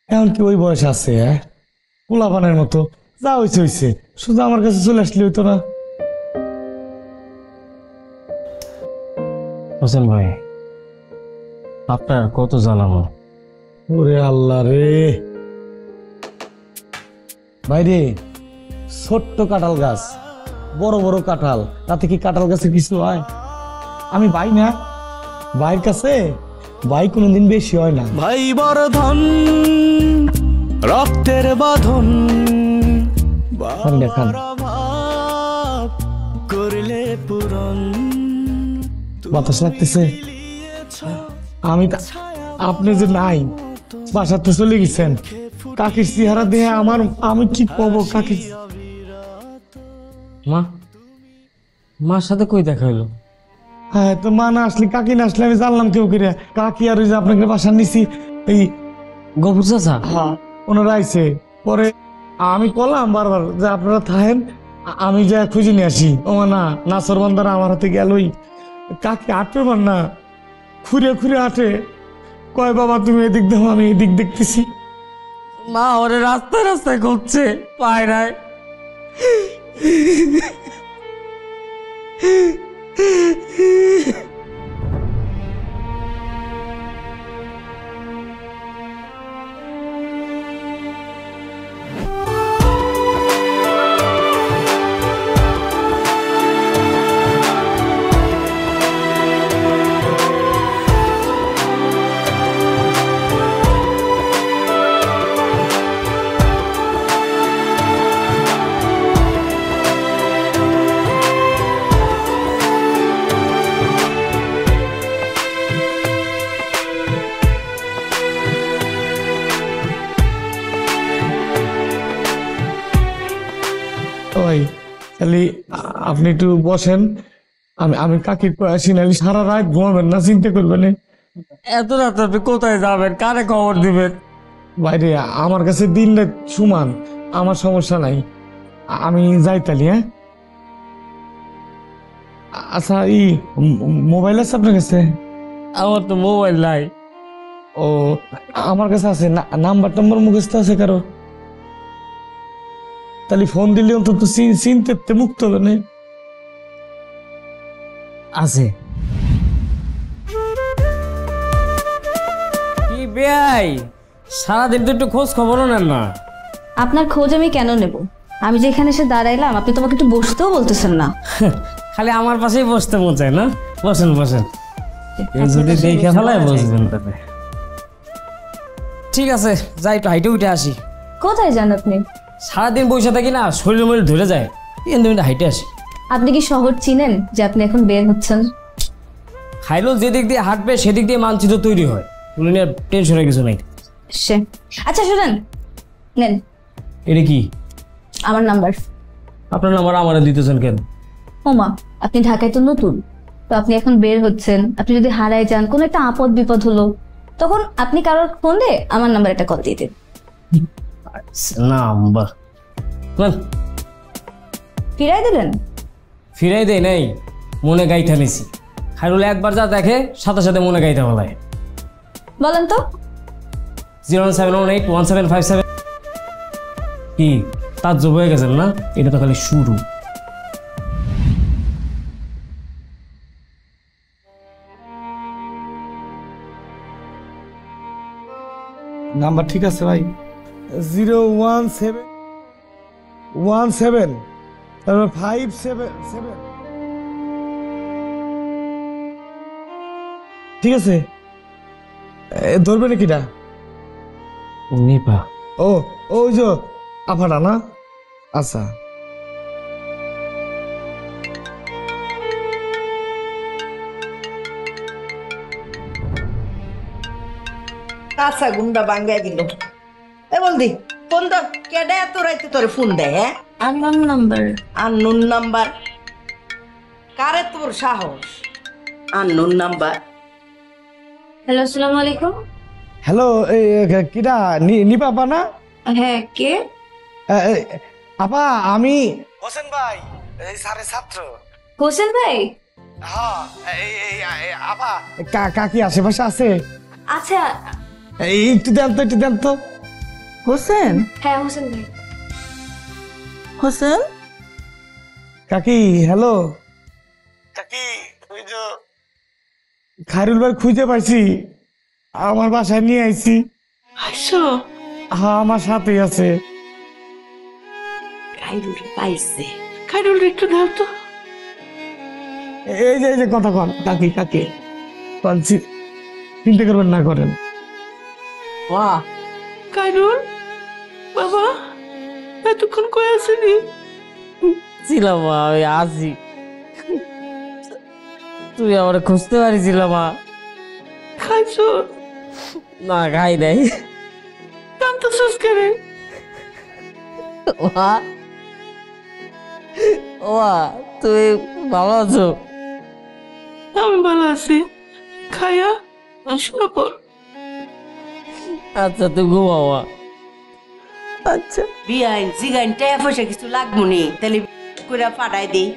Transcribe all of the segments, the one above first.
এখন কি ওই বয়স আছে? হ্যাঁ, পোলাপানের মতো যা হয়েছে হয়েছে, শুধু আমার কাছে চলে আসলে হইতো না? হোসেন ভাই, আপনার কত জানাবো? ওরে আল্লাহ রে ভাইরে, ছোট্ট কাঁঠাল গাছ, বড় বড় কাঁঠাল, তাতে কি কাঁঠাল গাছে কিছু হয়? আমি ভাই না, ভাইয়ের কাছে ভাই কোনোদিন বেশি হয় না। ভাই বড় ধন, রক্তের বাঁধন, দেখান করলে পূরণ। বাতাস লাগতেছে। আমি আপনি যে নাই, বাসাতে চলে গেছেন, কাকির চেহারা দিয়ে আমার, আমি কি পাবো কাকির? মা, মার সাথে কই দেখা হইলো? হ্যাঁ, তো মা না আসলে, কাকি না আসলে আমি জানলাম কেউ করে। কাকি আর ওই যে আপনাকে বাসা নিছি, এই গফুর চাচা? হ্যাঁ, ওনারা আইছে। পরে আমি বললাম বারবার যে আপনারা থাকেন, আমি যা খুঁজে নিয়ে আসি। ও না, নাসর বান্দারা আমার হাতে গেলই। কাকি আটবে পার না, খুঁড়ে খুঁড়ে আটে, কয় বাবা তুমি এদিক দেখো, আমি এদিক দেখতেছি। মা ওরে রাস্তায় রাস্তায় খুঁজছে, পায় নাই। ভাই তাহলে আপনি একটু বসেন, আমি আমি কাকির আসি, নাহলে সারা রাত ঘুমাবেন না, চিন্তা করবেন। এত রাত আপনি কোথায় যাবেন, কারে খবর দিবেন? বাইরে আমার কাছে দিন রাত সমান, আমার সমস্যা নাই, আমি যাই তাহলে। হ্যাঁ, আচ্ছা, মোবাইল আছে আপনার কাছে? আমার তো মোবাইল নাই। ও, আমার কাছে আছে, নাম্বার টাম্বার মুখস্থ আছে কারো? তাহলে ফোন দিলে অন্তত চিনতে মুক্ত হবে না। আছে। কি বেয়াই, সারাদিন তো একটু খোঁজ খবরও নেন না। আপনার খোঁজ আমি কেন নেব? আমি যেখানে এসে দাঁড়াইলাম, আপনি তোমাকে একটু বসতেও বলতেছেন না। খালি আমার পাশেই বসতে মন চায় না? বসেন বসেন, যদি দেখে ফেলায় বসবেন তাতে। ঠিক আছে, যাই একটু হাইটে উঠে আসি। কোথায় যান আপনি? সারাদিন বসে থাকি না, শরীর মরিল ধরে যায়, কিন্তু হাইটে আসি। আপনি কি শহর চিনেন যে আপনি এখন বের হচ্ছেন? খাইলো যেদিক দিয়ে হাঁটবে সেদিক দিয়ে মানচিত্র তৈরি হয়, ওগুলো নিয়ে টেনশনের কিছু নাই। আচ্ছা শুনেন, নেন এটা কি? আমার নাম্বার। আপনার নাম্বার আমারে দিতেছেন কেন? ওমা, আপনি ঢাকায় তো নতুন, তো আপনি এখন বের হচ্ছেন, আপনি যদি হারায় যান, কোনো একটা আপদ বিপদ হলো, তখন আপনি কারোর ফোন দিয়ে আমার নাম্বার একটা কল দিয়ে দেন। নাম্বার ফিরাই দিলেন? ফিরাই দেয় নাই, মনে গাইথা নিছি। খাইরুল একবার যা দেখে সাথে সাথে মনে গাইথা বলায়। বলেন তো। 071811757। কি তার জব হয়ে গেছেন না? এটা তো খালি শুরু। নাম্বার ঠিক আছে ভাই? 01717 তারপর 577। ঠিক আছে, ধরবে নাকিটা? নিপা। ও, ওই যে আফাটা না? আচ্ছা, কাঁচা গুন্ডা বাঙ্গাই দিল। এ বলদি ফোন তো কেডা এত রাইতে তোরে ফোন দেয়? হ্যাঁ, আননোন নাম্বার। Unknown number? কারে তোর সাহস? Unknown number. হ্যালো, আসসালামু আলাইকুম। হ্যালো, কিটা নিপা আপা না? হ্যাঁ, কে? আপা, আমি হোসেন ভাই, এই স্যারের ছাত্র। হোসেন ভাই? হ্যাঁ, আপা কাকি আশেপাশে আছে? আচ্ছা, একটু দেন তো, একটু দেন তো। হোসেন, হ্যাঁ হোসেন ভাই। হোসেন কাকি হ্যালো কাকি, ওই যে খায়রুল ভাই খুঁজে পাইছি, আমার বাসায় নিয়ে আইছি। আসো হ্যাঁ আমার সাথেই আছে। খাইরুল পাইছে, খাইরুল একটু দাও তো। এই যে কথা কন কাকি, কাকি চিন্তা করবেন না, করেন। বাহ খাইরুল বাবা, এতক্ষণ কই আসেনি? ছিলাম মা, আমি আছি। তুই আমার খুঁজতে পারিছিল মা? খাইছো? না খাই নাই। কাঁদতেছিস কেন? মা, ও মা, তুই ভালো আছো? আমি ভালো আছি। খায়া শুয়ে পড়। আচ্ছা তুই ঘুমাও মা। আচ্ছা বিয়াইন জিগাইন টাকা পয়সা কিছু লাগবো নি, তাহলে করে পাঠাই দেই।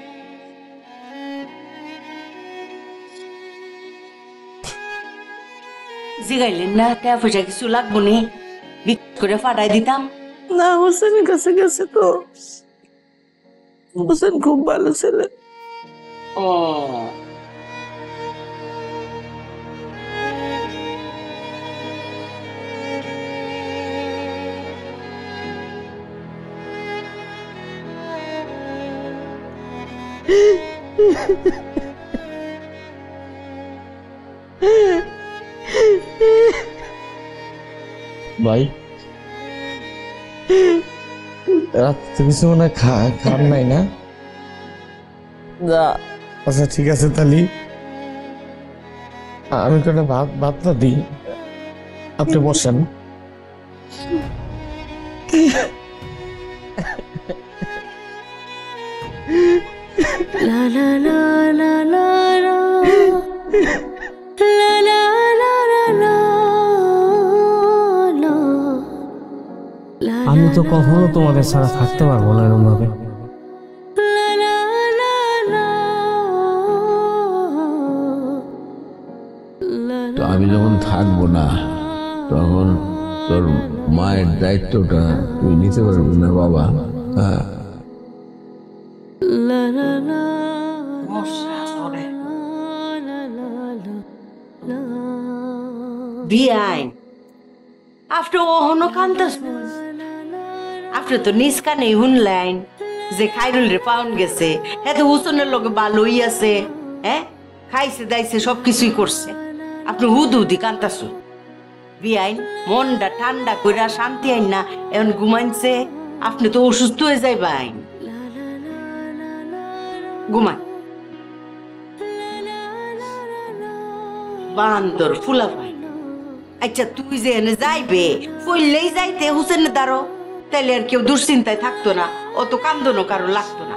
জিগাইলেন না টাকা পয়সা কিছু লাগবো নি, করে পাঠাই দিতাম। না, হোসেনের কাছে গেছে তো। হোসেন খুব ভালো ছেলে। ও ভাই রাত কিছু মনে খান নাই না? না আচ্ছা ঠিক আছে, তাহলে আমি কোনো ভাতটা দিই, আপনি বসেন। আমি তো কখনো তোমাদের ছাড়া থাকতে পারবো না এরকম ভাবে। তো আমি যখন থাকবো না তখন তোর মায়ের দায়িত্বটা তুই নিতে পারবি না বাবা? হ্যাঁ, বিয়াইন আপনি ওহনো কান্দাস, আপনি তো নিজ কানে শুনলেন যে খাইরুল রে পাউন গেছে, হ্যাঁ তো হুসনের লগে ভালোই আছে, হ্যাঁ খাইছে দাইছে সবকিছুই করছে, আপনি হুদি কান্দাস। বিয়াইন মনটা ঠান্ডা কইরা শান্তি আইন না, এখন ঘুমাইছে, আপনি তো অসুস্থ হয়ে যাইবেন। ঘুমাই বান্দর ফুলা ভাই। আচ্ছা তুই যে এনে যাইবে ফইলেই যাইতে হুসেনের দ্বারো, তাইলে আর কেউ দুশ্চিন্তায় থাকতো না, অত কান্দনও কারো লাগতো না।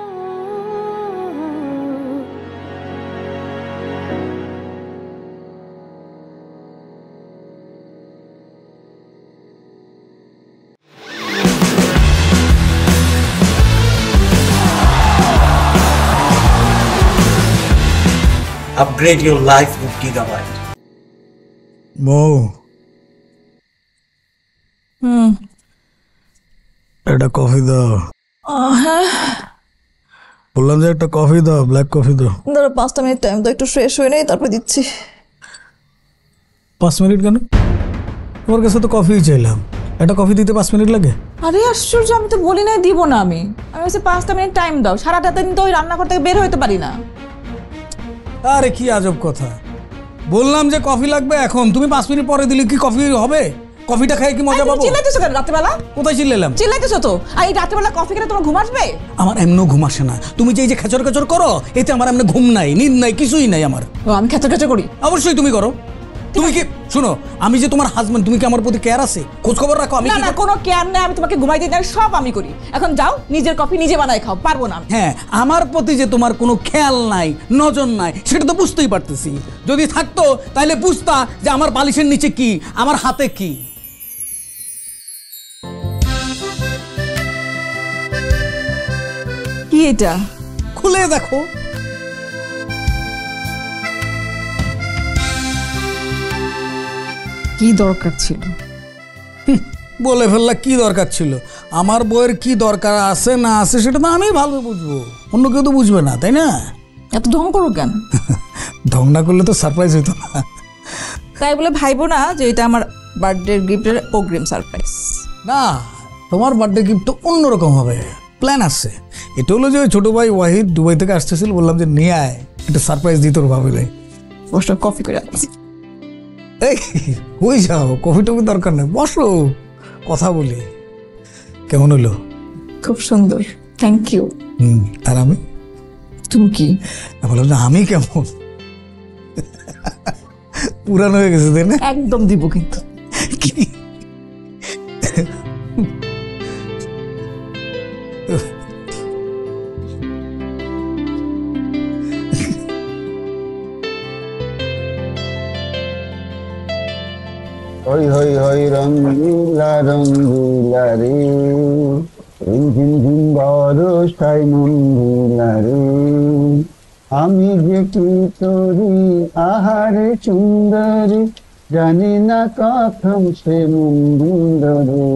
Upgrade your life with Gigabyte. বউ একটা কফি দাও। হ্যাঁ, বললাম যে একটা কফি দাও, ব্ল্যাক কফি দাও। ধরো 5টা মিনিট টাইম তো, একটু ফ্রেশ হয়ে নেই তারপর দিচ্ছি। 5 মিনিট কেন? তোমার কাছে তো কফি চাইলাম, একটা কফি দিতে 5 মিনিট লাগে? আরে আশ্চর্য, আমি তো বলি নাই দিব না। আমি বলছি 5টা মিনিট টাইম দাও, সারাটা দিন তো ওই রান্নাঘর থেকে বের হইতে পারি না। আরে কি আজব কথা, বললাম যে কফি লাগবে এখন, তুমি 5 মিনিট পরে দিলে কি কফি হবে? কফিটা খাই কি মজা পাবো? চিল্লাইতেছো কেন রাত্রেবেলা? কোথায় চিল্লাইলাম? চিল্লাইতেছো তো। আর এই রাত্রেবেলা কফি খেলে তোমার ঘুম আসবে? আমার এমনও ঘুম আসে না, তুমি যে এই যে খেচর খেচর করো এতে আমার এমনি ঘুম নাই, নিদ নাই, কিছুই নাই আমার। ও আমি খেচর খেচর করি? অবশ্যই তুমি করো। তুমি কি শুনো, আমি যে তোমার হাজবেন্ড, তুমি কি আমার প্রতি কেয়ার আছে? খোঁজ খবর রাখো? আমি না না, কোনো কেয়ার নেই, আমি তোমাকে ঘুমাই দিই না, সব আমি করি। এখন যাও নিজের কফি নিজে বানাই খাও। পারবো না। হ্যাঁ, আমার প্রতি যে তোমার কোনো খেয়াল নাই, নজর নাই, সেটা তো বুঝতেই পারতেছি। যদি থাকতো তাহলে বুঝতা যে আমার বালিশের নিচে কি, আমার হাতে কি। কি এটা? খুলে দেখো। কি দরকার ছিল? বলে ফেললা, কি দরকার ছিল? আমার বইয়ের কি দরকার আছে না আছে সেটা তো আমি ভালো বুঝবো, অন্য কেউ তো বুঝবে না, তাই না? এত ঢং করো কেন? ঢং না করলে তো সারপ্রাইজ হইতো না। তাই বলে ভাইবো না যে এটা আমার বার্থডে গিফটের অগ্রিম সারপ্রাইজ। না, তোমার বার্থডে গিফট তো অন্যরকম হবে, প্ল্যান আছে। এটা হলো যে ছোট ভাই ওয়াহিদ দুবাই থেকে আসতেছিল, বললাম যে নিয়ে আয়, একটা সারপ্রাইজ দিই তোর ভাবিলে। বসে কফি করে আসছি। এই হয়ে যাও, কফি টফি দরকার নেই, বসো কথা বলি। কেমন হলো? খুব সুন্দর, থ্যাংক ইউ। আর আমি? তুমি কি বললাম যে আমি কেমন? পুরানো হয়ে গেছে তাই না? একদম দিব কিন্তু। কি হই হই হই রঙ্গিলা রঙ্গিলা রে, ঝিম ঝিম বরষায় মন্দিলা রে, আমি যে কি তোরি আহারে সুন্দরী, জানি না কথম সে মন্দিরে,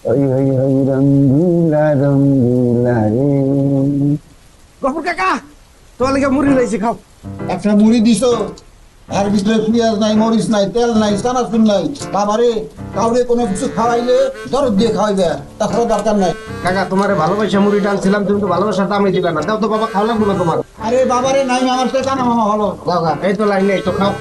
হই হই হই রঙ্গিলা রঙ্গিলা রে। গফর কাকা তোমার লেগে মুড়ি লাইছি, খাও। একটা মুড়ি দিছো, আর ভিতরে পেঁয়াজ নাই, মরিচ নাই, তেল নাই, চানাচুর নাই। বাবারে কাউরে কোনো কিছু খাওয়াইলে দরদ দিয়ে খাওয়াইবে, তাছাড়া দরকার নাই। কাকা তোমারে ভালোবাসা মুড়ি টানছিলাম, তুমি তো ভালোবাসার দামই দিলা না। দাও তো বাবা, খাওয়া লাগবো না তোমার। আরে বাবারে নাই, আমার সাথে কানা মামা ভালো। দাও গা, এই তো লাইনে, এই তো খাও।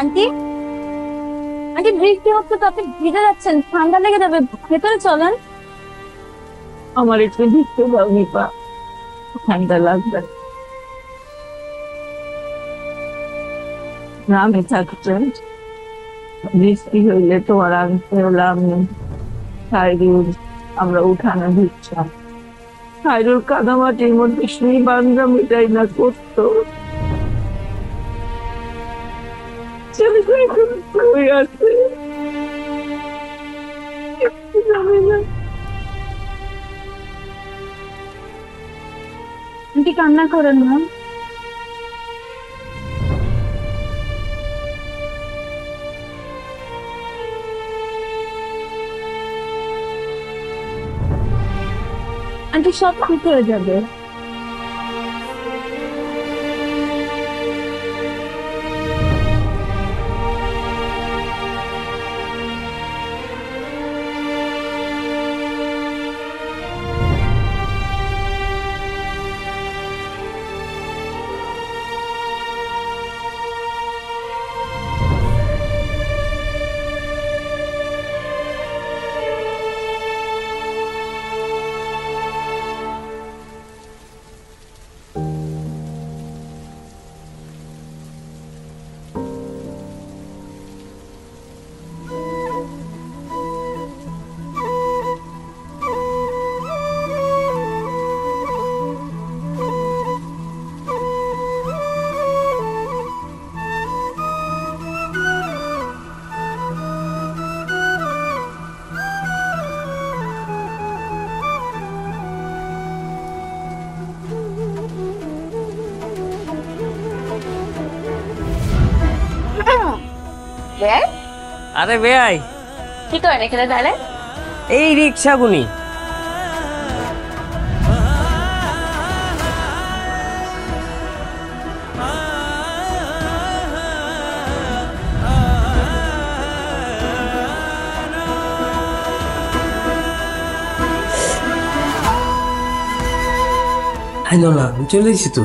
আন্টি, আন্টি বৃষ্টি হচ্ছে তো, আপনি ভিজে যাচ্ছেন, ঠান্ডা লেগে যাবে, ভেতরে চলেন। আমার একটু ভিজতে দাও নিপা, ঠান্ডা লাগবে। গ্রামে থাকতেন, বৃষ্টি হইলে তো আর আনতে হলাম খাইরুল, আমরা উঠানে ভিজতাম। খাইরুল কাদামাটির মধ্যে শুয়ে বান্ধা মিটাই না করতো। ছেলেটা এখন কই আছে জানি না। আন্টি কান্না করেন না। আন্টি সব ঠিক হয়ে যাবে। আরে বেয়াই, কি করেন এখানে দাঁড়ায়? এই রিক্সা গুনি। হ্যালো না, আমি চলে এসেছি তো।